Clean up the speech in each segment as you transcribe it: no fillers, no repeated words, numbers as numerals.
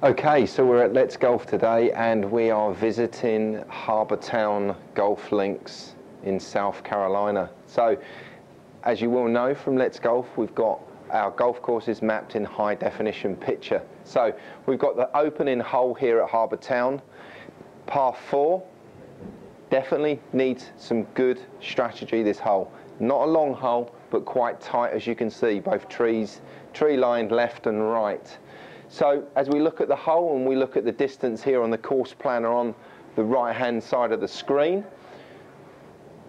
Okay, so we're at Let's Golf today and we are visiting Harbour Golf Links in South Carolina. So, as you will know from Let's Golf, we've got our golf courses mapped in high definition picture. So, we've got the opening hole here at Harbour Town, par 4. Definitely needs some good strategy, this hole. Not a long hole, but quite tight, as you can see, both tree lined left and right. So as we look at the hole and we look at the distance here on the course planner on the right hand side of the screen,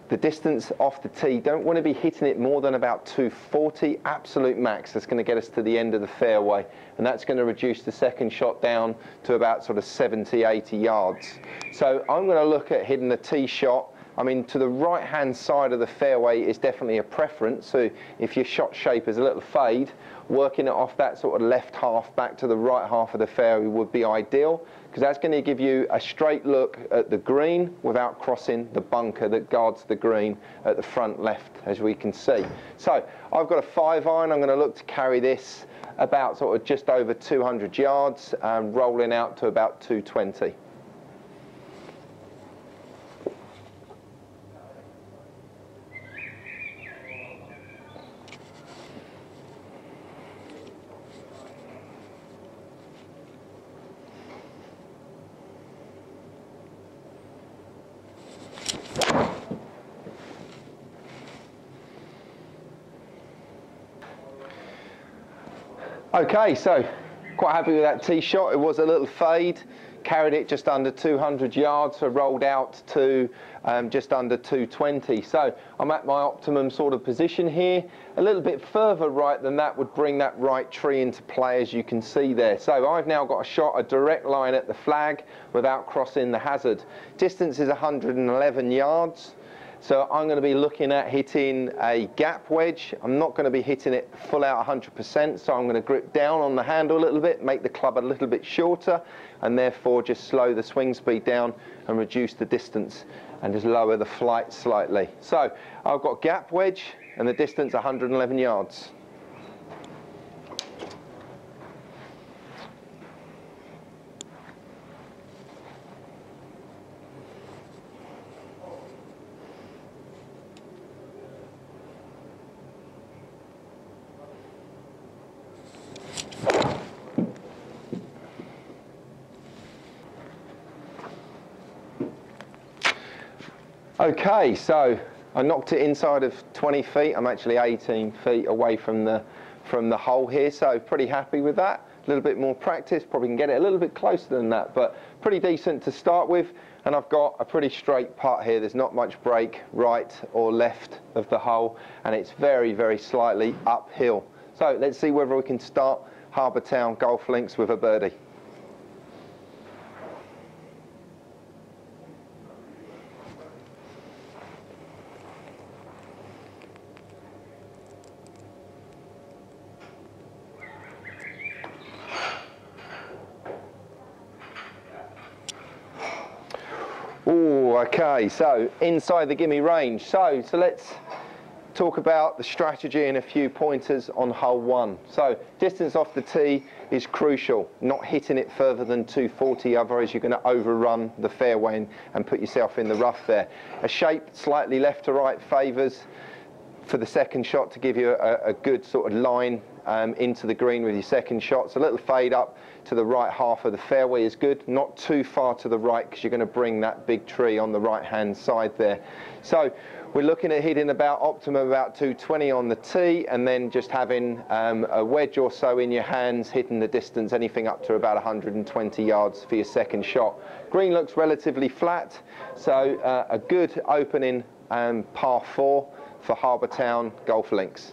the distance off the tee, don't want to be hitting it more than about 240, absolute max. That's going to get us to the end of the fairway, and that's going to reduce the second shot down to about sort of 70, 80 yards. So I'm going to look at hitting the tee shot. I mean, to the right-hand side of the fairway is definitely a preference. So if your shot shape is a little fade, working it off that sort of left half back to the right half of the fairway would be ideal, because that's going to give you a straight look at the green without crossing the bunker that guards the green at the front left, as we can see. So I've got a 5-iron. I'm going to look to carry this about sort of just over 200 yards, rolling out to about 220. Okay, so quite happy with that tee shot. It was a little fade, carried it just under 200 yards, so rolled out to just under 220. So I'm at my optimum sort of position here. A little bit further right than that would bring that right tree into play, as you can see there. So I've now got a shot, a direct line at the flag without crossing the hazard. Distance is 111 yards. So I'm going to be looking at hitting a gap wedge. I'm not going to be hitting it full out 100%, so I'm going to grip down on the handle a little bit, make the club a little bit shorter, and therefore just slow the swing speed down and reduce the distance and just lower the flight slightly. So I've got gap wedge and the distance 111 yards. Okay, so I knocked it inside of 20 feet. I'm actually 18 feet away from the hole here, so pretty happy with that. A little bit more practice, probably can get it a little bit closer than that, but pretty decent to start with. And I've got a pretty straight putt here. There's not much break right or left of the hole, and it's very, very slightly uphill. So let's see whether we can start Harbour Town Golf Links with a birdie. Oh, okay, so inside the gimme range. So let's talk about the strategy and a few pointers on hole 1. So distance off the tee is crucial, not hitting it further than 240, otherwise you're going to overrun the fairway and put yourself in the rough there. A shape slightly left to right favours for the second shot to give you a good sort of line into the green with your second shot. So a little fade up to the right half of the fairway is good, not too far to the right, because you're going to bring that big tree on the right hand side there. So we're looking at hitting about optimum about 220 on the tee, and then just having a wedge or so in your hands, hitting the distance anything up to about 120 yards for your second shot. Green looks relatively flat, so a good opening par 4 for Harbour Town Golf Links.